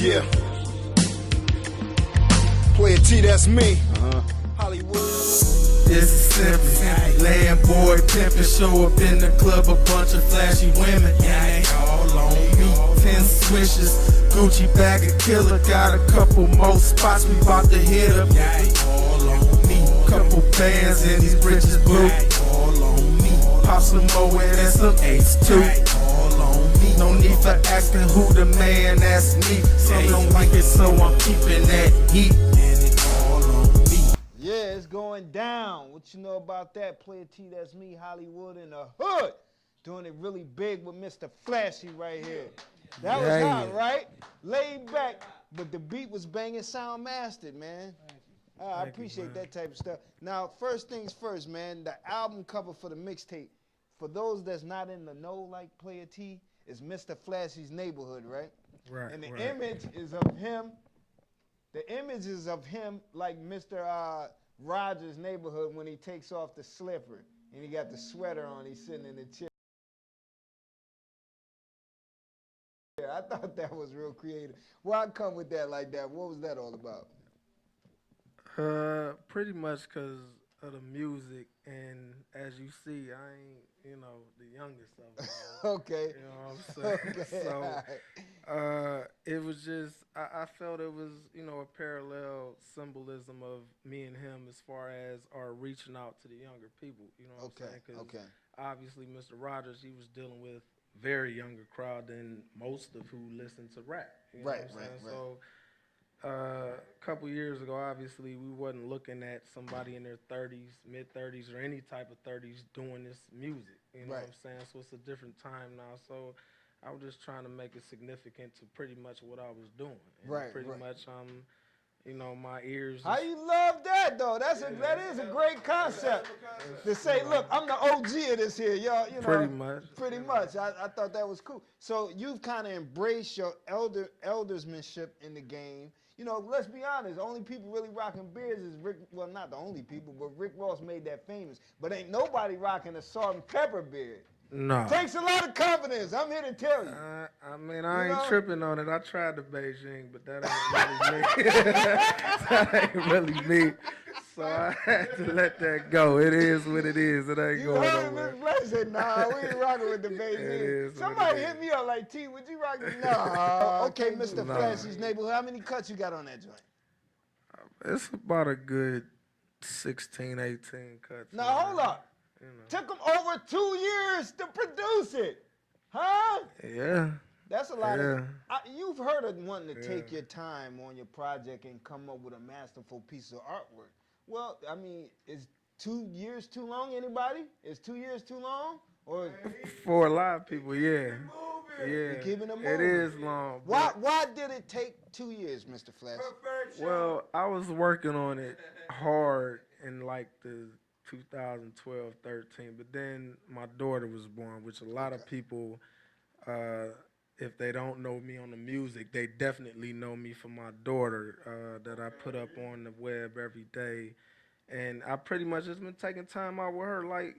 Yeah. Playa T, that's me. Hollywood. This is simply land boy pimpin', show up in the club, a bunch of flashy women, and they all on me. 10 swishes, Gucci bag of killer, got a couple more spots we bout to hit up. All on me. Couple bands in these britches blue. All on me. Pop some more and some Ace too. All on me. No need for asking who the man, that's me. Some don't like it, so I'm keeping that heat. Yeah, it's going down. What you know about that? Playa T, that's me, Hollywood in the hood. Doing it really big with Mr. Flashy right here. That was hot, right? Laid back, but the beat was banging, sound mastered, man. I appreciate that type of stuff. Now, first things first, man, the album cover for the mixtape, for those that's not in the know like Playa T, is Mr. Flashy's Neighborhood, right? Right. And the image is of him. The images of him like Mr. Rodgers Neighborhood when he takes off the slipper and he got the sweater on, he's sitting in the chair. I thought that was real creative. Why come with that like that? What was that all about? Pretty much because of the music, and as you see, I ain't, the youngest of them. Okay. You know what I'm saying? Okay. So, it was just, I felt it was, a parallel symbolism of me and him as far as our reaching out to the younger people, you know what I'm saying? Because obviously Mr. Rodgers, he was dealing with very younger crowd than most of who listen to rap. You know what I'm saying? So, a couple years ago, obviously, we wasn't looking at somebody in their 30s, mid-30s, or any type of 30s doing this music. You know what I'm saying? So it's a different time now. So I was just trying to make it significant to pretty much what I was doing. And pretty much, my ears. How you love that though? That is a great concept. To say, look, I'm the OG of this here, y'all. Pretty much. Pretty much. I thought that was cool. So you've kind of embraced your eldersmanship in the game. Let's be honest, only people really rocking beards is Rick, well, not the only people, but Rick Ross made that famous. But ain't nobody rocking a salt and pepper beard. No. Takes a lot of confidence, I'm here to tell you. I ain't tripping on it. I tried the Beijing, but that ain't really me. That ain't really me. So I had to let that go. It is what it is. It ain't going nowhere. Mr. said, nah, we ain't rocking with the Beijing. Somebody hit me up like, T, would you rock with Nah. Okay, Mr. Flashy's Neighborhood. How many cuts you got on that joint? It's about a good 16, 18 cuts. Now, hold up. Took them over 2 years to produce it. Huh? Yeah. That's a lot of... you've heard of wanting to take your time on your project and come up with a masterful piece of artwork. Well, I mean, is 2 years too long, anybody? Is 2 years too long? Or for a lot of people, yeah. You're keeping it moving. It is long. Why did it take 2 years, Mr. Flash? Well, I was working on it hard in like the 2012, 13, but then my daughter was born, which a lot of people, if they don't know me on the music, they definitely know me for my daughter that I put up on the web every day. And I pretty much just been taking time out with her. Like,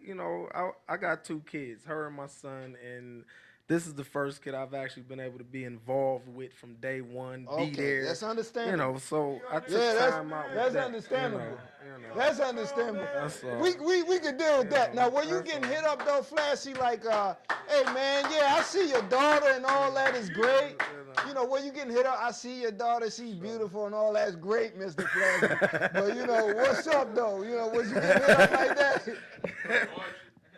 I got 2 kids, her and my son, and this is the first kid I've actually been able to be involved with from day one, be there. That's understandable. So I took time out with that. That's understandable. That's understandable. We could deal with that. Now, were you getting hit up, though, Flashy, like, hey, man, I see your daughter and all that is great. Were you getting hit up? I see your daughter, she's beautiful and all that's great, Mr. Flashy. But, what's up, though? Was you getting hit up like that?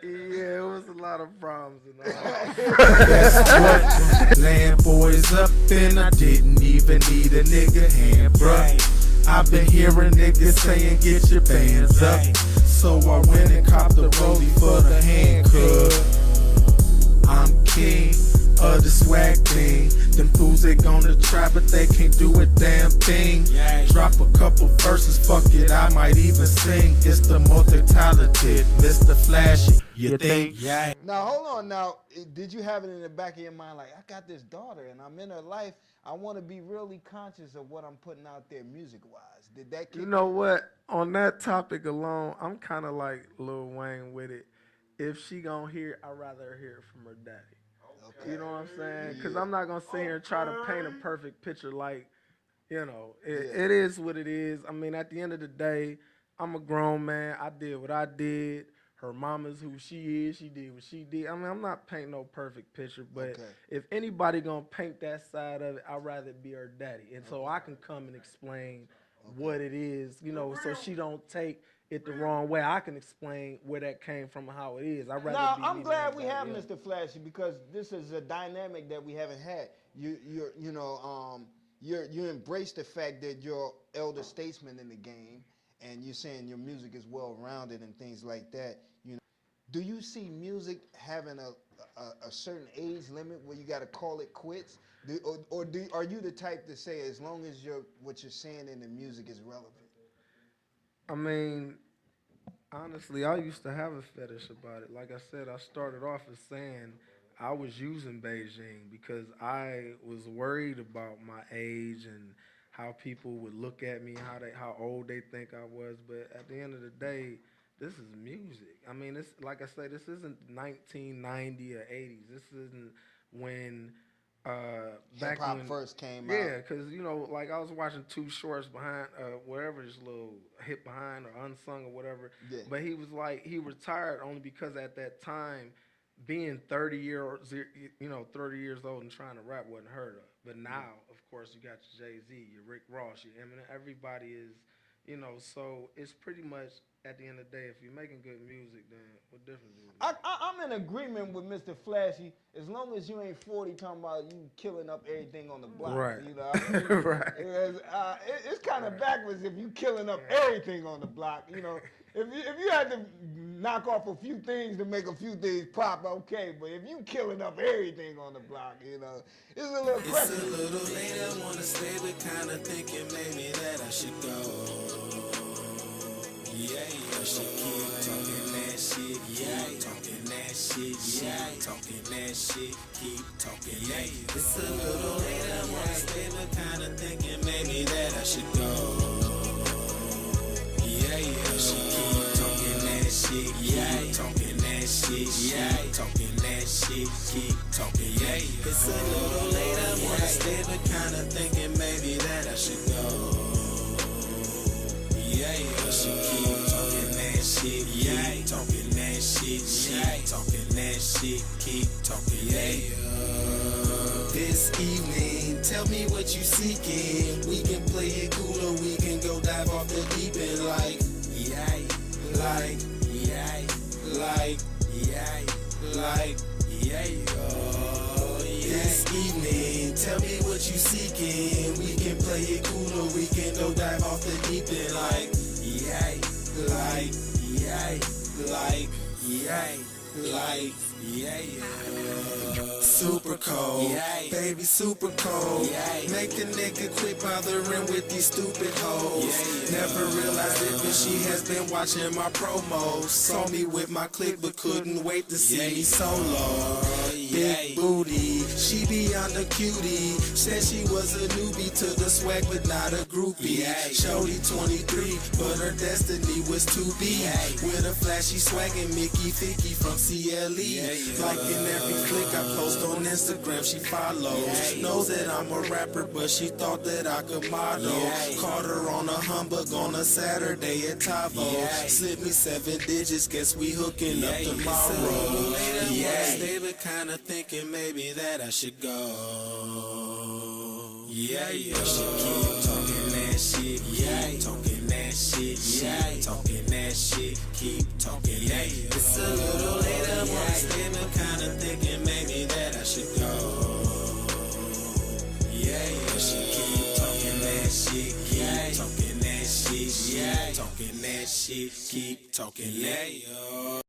Yeah, it was a lot of problems and all. Land boys up and I didn't even need a nigga hand, bruh. I've been hearing niggas saying get your bands up. So I went and copped the rollie for the handcuff. I'm king of the swag thing. Them fools they gonna try but they can't do a damn thing. Drop a couple verses, fuck it, I might even sing. It's the multi-talented Mr. Flashy. You think? Now hold on. Now, did you have it in the back of your mind like, I got this daughter and I'm in her life. I want to be really conscious of what I'm putting out there music-wise. Did that? You know what? On that topic alone, I'm kind of like Lil Wayne with it. If she gonna hear, I'd rather hear it from her daddy. Okay. You know what I'm saying? Because I'm not going to sit here and try to paint a perfect picture like, you know, it is what it is. I mean, at the end of the day, I'm a grown man. I did what I did. Her mama's who she is. She did what she did. I mean, I'm not painting no perfect picture, but if anybody going to paint that side of it, I'd rather be her daddy. And so I can come and explain what it is, you know, so she don't take it the wrong way. I can explain where that came from and how it is. I'd rather be I'm glad we have Mr. Flashy because this is a dynamic that we haven't had. You embrace the fact that you're elder statesman in the game, and you're saying your music is well-rounded and things like that. You know, do you see music having a certain age limit where you got to call it quits, are you the type to say as long as what you're saying in the music is relevant? I mean, honestly, I used to have a fetish about it. Like I said, I started off as saying I was using Beijing because I was worried about my age and how people would look at me, how old they think I was. But at the end of the day, this is music. I mean, it's like I say, this isn't 1990 or 80s. This isn't when back hip-hop when first came out. Yeah, because, you know, like I was watching Two Shorts behind, whatever, this little hit behind or unsung or whatever. Yeah. But he was like, he retired only because at that time, being 30 years old and trying to rap wasn't heard of. But now, of course, you got your Jay-Z, your Rick Ross, your Eminem. Everybody is, you know, so it's pretty much, at the end of the day, if you're making good music, then what difference is it? I'm in agreement with Mr. Flashy as long as you ain't 40 talking about you killing up everything on the block. Right. You know what I mean? Right. It's kind of backwards if you killing up everything on the block. You know, if you had to knock off a few things to make a few things pop, okay. But if you killing up everything on the block, you know, it's a little crazy. It's a little late, I wanna stay, but kinda thinking maybe that I should go. Yeah, I should keep talking that shit, yeah, talking that shit, yeah, talking that shit, keep talking that. It's a little late, I wanna stay, but kinda thinking maybe that I should go. Yeah, I should keep talking that shit, yeah, talking that shit, yeah, talking that shit, keep talking, yeah. It's a little late, I wanna stay, but kinda thinking maybe that I should go. Yeah, I should keep talking that shit, yeah, talking that shit, yeah, talking that shit, keep talking, yeah. This evening, tell me what you seeking. We can play it cool or we can go dive off the deep end like, yeah, like, yeah, like, yeah, like, yeah. This evening, tell me what you seeking. We can play it cool or we can go dive off the deep end like, yeah, like, yeah, like, yeah, like, yeah. Super cold, baby, super cold. Make a nigga quit bothering with these stupid hoes. Never realized it, but she has been watching my promos. Saw me with my clique, but couldn't wait to see me solo. Big booty, she be on the cutie. Said she was a newbie to the swag, but not a groupie. Shorty 23, but her destiny was to be with a flashy swag and Mickey Ficky from CLE. Like in every click I post on Instagram, she follows. Knows that I'm a rapper, but she thought that I could model. Caught her on a humbug on a Saturday at Tavo. Slip me 7 digits, guess we hooking up tomorrow. They were kinda thinking maybe that I should go. Yeah, I should keep talking that shit, yeah, talking that shit, yeah, talking that shit, keep talking, yeah. It's a little late, I wanna stay, but kinda thinking maybe that I should go. Yeah, I should keep talking that shit, yeah, talking that shit, yeah, talking that shit, keep talking, yeah.